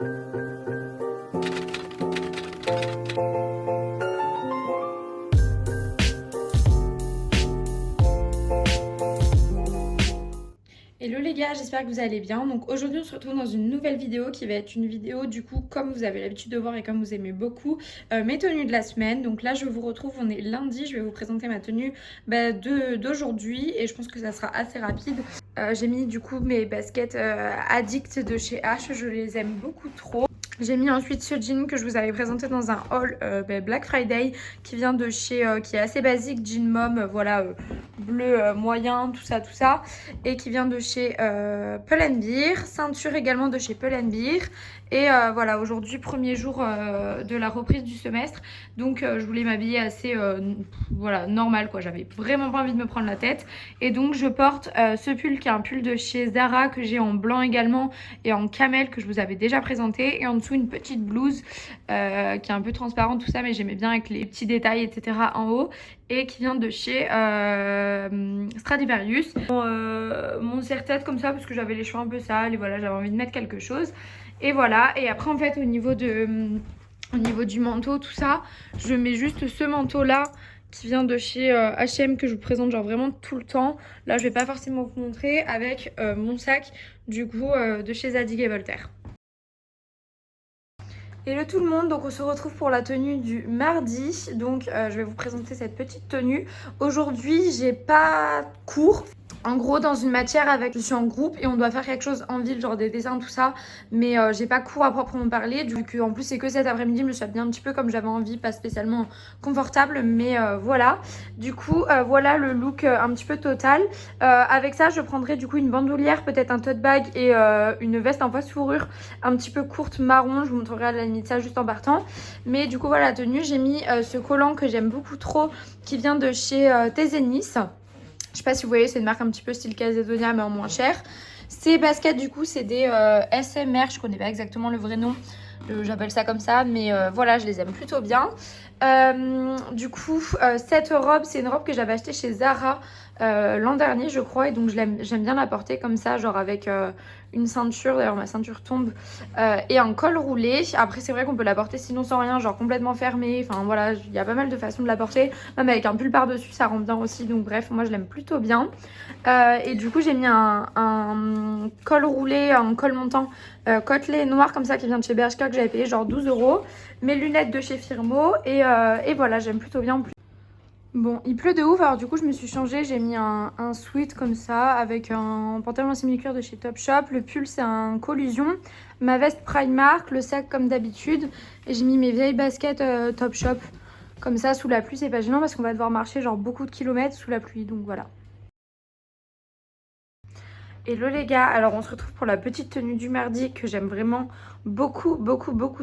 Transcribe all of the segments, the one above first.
Hello les gars, j'espère que vous allez bien. Donc aujourd'hui on se retrouve dans une nouvelle vidéo qui va être une vidéo du coup comme vous avez l'habitude de voir et comme vous aimez beaucoup mes tenues de la semaine. Donc là je vous retrouve, on est lundi, je vais vous présenter ma tenue d'aujourd'hui et je pense que ça sera assez rapide. J'ai mis du coup mes baskets Addict de chez H, je les aime beaucoup trop. J'ai mis ensuite ce jean que je vous avais présenté dans un haul Black Friday qui vient de chez, qui est assez basique, jean mom, voilà, bleu moyen, tout ça, et qui vient de chez Pull&Bear, ceinture également de chez Pull&Bear. Et voilà, aujourd'hui premier jour de la reprise du semestre, donc je voulais m'habiller assez voilà, normal quoi, j'avais vraiment pas envie de me prendre la tête. Et donc je porte ce pull qui est un pull de chez Zara que j'ai en blanc également et en camel que je vous avais déjà présenté, et en dessous une petite blouse qui est un peu transparente tout ça, mais j'aimais bien avec les petits détails etc en haut, et qui vient de chez Stradivarius. Mon serre-tête comme ça parce que j'avais les cheveux un peu sales et voilà, j'avais envie de mettre quelque chose. Et voilà, et après en fait au niveau du manteau tout ça, je mets juste ce manteau là qui vient de chez H&M que je vous présente genre vraiment tout le temps. Là je vais pas forcément vous montrer, avec mon sac du coup de chez Zadig et Voltaire. Hello tout le monde, donc on se retrouve pour la tenue du mardi. Donc je vais vous présenter cette petite tenue. Aujourd'hui j'ai pas cours. En gros dans une matière avec, je suis en groupe et on doit faire quelque chose en ville, genre des dessins tout ça, mais j'ai pas cours à proprement parler, du coup en plus c'est que cet après-midi, je me suis habillée un petit peu comme j'avais envie, pas spécialement confortable, mais voilà. Du coup voilà le look un petit peu total. Avec ça je prendrai du coup une bandoulière, peut-être un tote bag et une veste en poche fourrure un petit peu courte marron, je vous montrerai à la limite ça juste en partant. Mais du coup voilà la tenue, j'ai mis ce collant que j'aime beaucoup trop qui vient de chez Tezenis. Je sais pas si vous voyez, c'est une marque un petit peu style Calzedonia mais en moins cher. Ces baskets du coup c'est des SMR, je connais pas exactement le vrai nom, j'appelle ça comme ça, mais voilà, je les aime plutôt bien. Du coup cette robe, c'est une robe que j'avais achetée chez Zara l'an dernier je crois, et donc j'aime bien la porter comme ça, genre avec une ceinture, d'ailleurs ma ceinture tombe, et un col roulé. Après c'est vrai qu'on peut la porter sinon sans rien, genre complètement fermée, enfin voilà, il y a pas mal de façons de la porter, même avec un pull par dessus ça rend bien aussi, donc bref moi je l'aime plutôt bien. Et du coup j'ai mis un col roulé, un col montant côtelé noir comme ça qui vient de chez Bershka que j'avais payé genre 12 €, mes lunettes de chez Firmo, et voilà, j'aime plutôt bien en plus. Bon, il pleut de ouf, alors du coup je me suis changée, j'ai mis un sweat comme ça avec un pantalon simili-cuir de chez Topshop, le pull c'est un collusion, ma veste Primark, le sac comme d'habitude, et j'ai mis mes vieilles baskets Topshop. Comme ça sous la pluie c'est pas gênant parce qu'on va devoir marcher genre beaucoup de kilomètres sous la pluie, donc voilà. Hello les gars, alors on se retrouve pour la petite tenue du mardi que j'aime vraiment beaucoup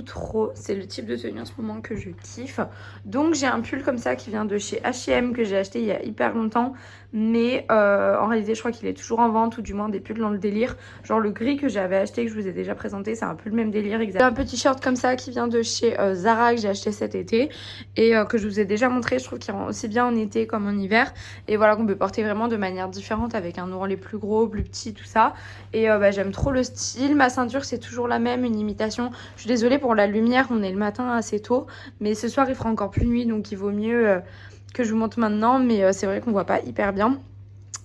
trop. C'est le type de tenue en ce moment que je kiffe. Donc j'ai un pull comme ça qui vient de chez H&M que j'ai acheté il y a hyper longtemps, mais en réalité je crois qu'il est toujours en vente, ou du moins des pulls dans le délire. Genre le gris que j'avais acheté, que je vous ai déjà présenté, c'est un peu le même délire exactement. Un petit short comme ça qui vient de chez Zara que j'ai acheté cet été et que je vous ai déjà montré. Je trouve qu'il rend aussi bien en été comme en hiver, et voilà, qu'on peut porter vraiment de manière différente avec un ourlet plus gros, plus petit, tout ça. Et j'aime trop le style. Ma ceinture c'est toujours la même, une imitation. Je suis désolée pour la lumière, on est le matin assez tôt, mais ce soir il fera encore plus nuit, donc il vaut mieux que je vous montre maintenant, mais c'est vrai qu'on voit pas hyper bien.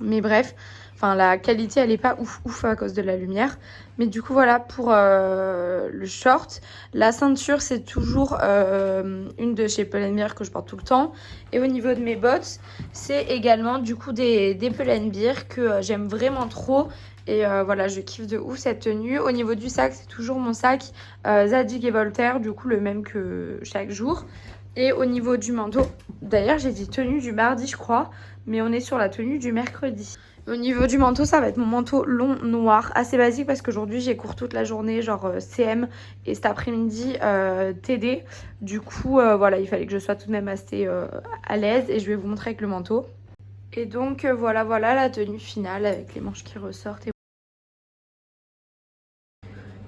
Mais bref, enfin la qualité elle est pas ouf à cause de la lumière. Mais du coup voilà pour le short. La ceinture c'est toujours une de chez Pull&Bear que je porte tout le temps. Et au niveau de mes bottes, c'est également du coup des Pull&Bear que j'aime vraiment trop. Et voilà, je kiffe de ouf cette tenue. Au niveau du sac, c'est toujours mon sac Zadig et Voltaire, du coup le même que chaque jour. Et au niveau du manteau, d'ailleurs j'ai dit tenue du mardi je crois, mais on est sur la tenue du mercredi. Au niveau du manteau, ça va être mon manteau long noir, assez basique parce qu'aujourd'hui j'ai cours toute la journée, genre CM, et cet après-midi TD. Du coup voilà, il fallait que je sois tout de même assez à l'aise, et je vais vous montrer avec le manteau. Et donc voilà la tenue finale avec les manches qui ressortent.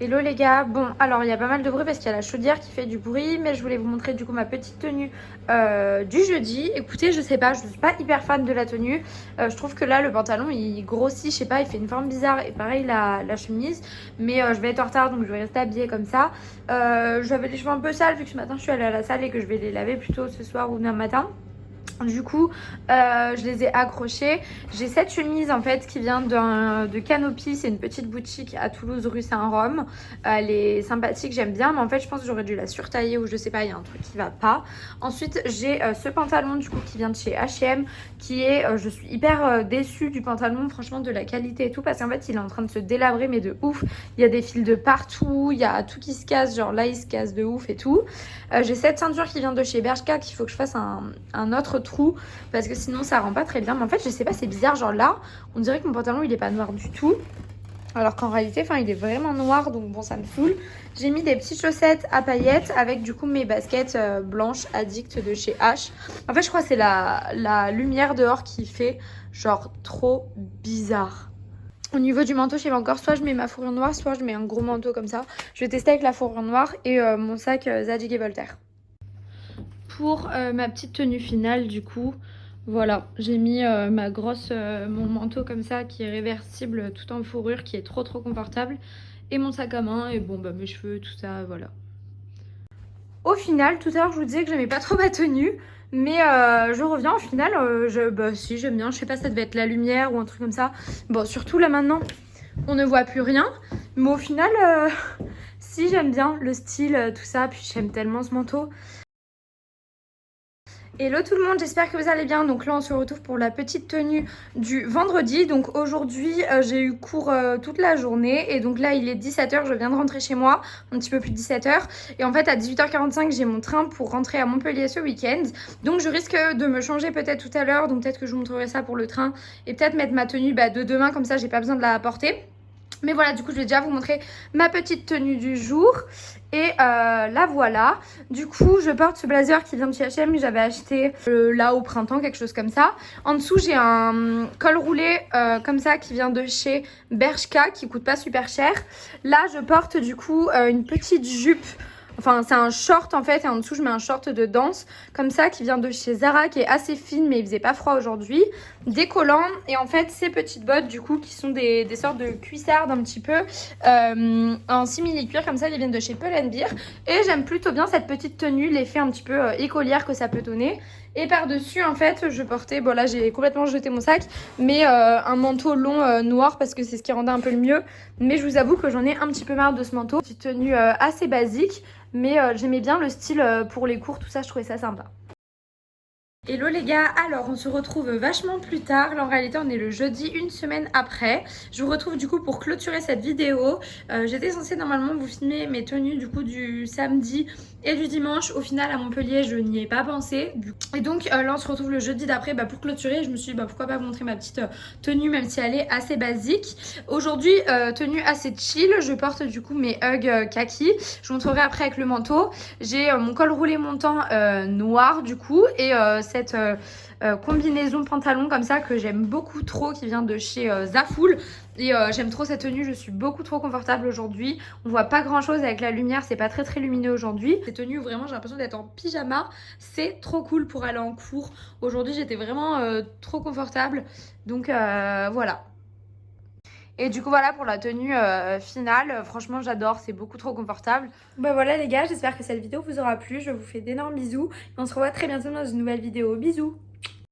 Hello les gars, bon alors il y a pas mal de bruit parce qu'il y a la chaudière qui fait du bruit, mais je voulais vous montrer du coup ma petite tenue du jeudi. Écoutez, je sais pas, je suis pas hyper fan de la tenue, je trouve que là le pantalon il grossit, je sais pas, il fait une forme bizarre, et pareil la chemise, mais je vais être en retard donc je vais rester habillée comme ça. J'avais les cheveux un peu sales vu que ce matin je suis allée à la salle et que je vais les laver plutôt ce soir ou demain matin. Du coup, je les ai accrochés. J'ai cette chemise en fait qui vient de Canopy. C'est une petite boutique à Toulouse, rue Saint-Rome. Elle est sympathique, j'aime bien. Mais en fait, je pense que j'aurais dû la surtailler ou je sais pas, il y a un truc qui va pas. Ensuite, j'ai ce pantalon du coup qui vient de chez H&M. Qui est, je suis hyper déçue du pantalon, franchement, de la qualité et tout. Parce qu'en fait, il est en train de se délabrer, mais de ouf. Il y a des fils de partout. Il y a tout qui se casse. Genre là, il se casse de ouf et tout. J'ai cette ceinture qui vient de chez Bershka qu'il faut que je fasse un autre trou parce que sinon ça rend pas très bien. Mais en fait je sais pas, c'est bizarre, genre là on dirait que mon pantalon il est pas noir du tout alors qu'en réalité enfin il est vraiment noir, donc bon ça me saoule. J'ai mis des petites chaussettes à paillettes avec du coup mes baskets blanches Addict de chez H. En fait je crois que c'est la lumière dehors qui fait genre trop bizarre. Au niveau du manteau, je sais pas encore, soit je mets ma fourrure noire, soit je mets un gros manteau comme ça. Je vais tester avec la fourrure noire et mon sac Zadig et Voltaire. Pour ma petite tenue finale du coup, voilà, j'ai mis mon manteau comme ça qui est réversible tout en fourrure, qui est trop confortable. Et mon sac à main et bon bah mes cheveux, tout ça, voilà. Au final, tout à l'heure je vous disais que j'aimais pas trop ma tenue. Mais je reviens au final, bah si j'aime bien, je sais pas, ça devait être la lumière ou un truc comme ça. Bon, surtout là maintenant, on ne voit plus rien. Mais au final, si j'aime bien le style, tout ça, puis j'aime tellement ce manteau. Hello tout le monde, j'espère que vous allez bien. Donc là on se retrouve pour la petite tenue du vendredi. Donc aujourd'hui j'ai eu cours toute la journée. Et donc là il est 17h, je viens de rentrer chez moi, un petit peu plus de 17h. Et en fait à 18h45 j'ai mon train pour rentrer à Montpellier ce week-end. Donc je risque de me changer peut-être tout à l'heure. Donc peut-être que je vous montrerai ça pour le train. Et peut-être mettre ma tenue de demain, comme ça j'ai pas besoin de la porter. Mais voilà, du coup, je vais déjà vous montrer ma petite tenue du jour. Et la voilà. Du coup, je porte ce blazer qui vient de chez H&M. J'avais acheté là au printemps, quelque chose comme ça. En dessous, j'ai un col roulé comme ça qui vient de chez Bershka, qui coûte pas super cher. Là, je porte du coup une petite jupe. Enfin, c'est un short en fait, et en dessous, je mets un short de danse, comme ça, qui vient de chez Zara, qui est assez fine, mais il faisait pas froid aujourd'hui. Des collants, et en fait, ces petites bottes, du coup, qui sont des sortes de cuissardes un petit peu, en simili-cuir, comme ça, ils viennent de chez Pull&Bear. Et j'aime plutôt bien cette petite tenue, l'effet un petit peu écolière que ça peut donner. Et par-dessus, en fait, je portais, bon là j'ai complètement jeté mon sac, mais un manteau long noir parce que c'est ce qui rendait un peu le mieux. Mais je vous avoue que j'en ai un petit peu marre de ce manteau. Petite tenue assez basique, mais j'aimais bien le style pour les cours, tout ça, je trouvais ça sympa. Hello les gars, alors on se retrouve vachement plus tard. Là en réalité on est le jeudi, une semaine après. Je vous retrouve du coup pour clôturer cette vidéo. J'étais censée normalement vous filmer mes tenues du coup du samedi et du dimanche. Au final à Montpellier je n'y ai pas pensé. Et donc là on se retrouve le jeudi d'après pour clôturer. Je me suis dit pourquoi pas vous montrer ma petite tenue même si elle est assez basique. Aujourd'hui tenue assez chill, je porte du coup mes Ugg kaki. Je vous montrerai après avec le manteau. J'ai mon col roulé montant noir du coup et cette combinaison pantalon comme ça que j'aime beaucoup trop, qui vient de chez Zaful. Et j'aime trop cette tenue, je suis beaucoup trop confortable aujourd'hui. On voit pas grand chose avec la lumière, c'est pas très lumineux aujourd'hui. Cette tenue vraiment j'ai l'impression d'être en pyjama, c'est trop cool pour aller en cours. Aujourd'hui j'étais vraiment trop confortable, donc voilà. Et du coup voilà pour la tenue finale, franchement j'adore, c'est beaucoup trop confortable. Bah voilà les gars, j'espère que cette vidéo vous aura plu, je vous fais d'énormes bisous et on se revoit très bientôt dans une nouvelle vidéo, bisous.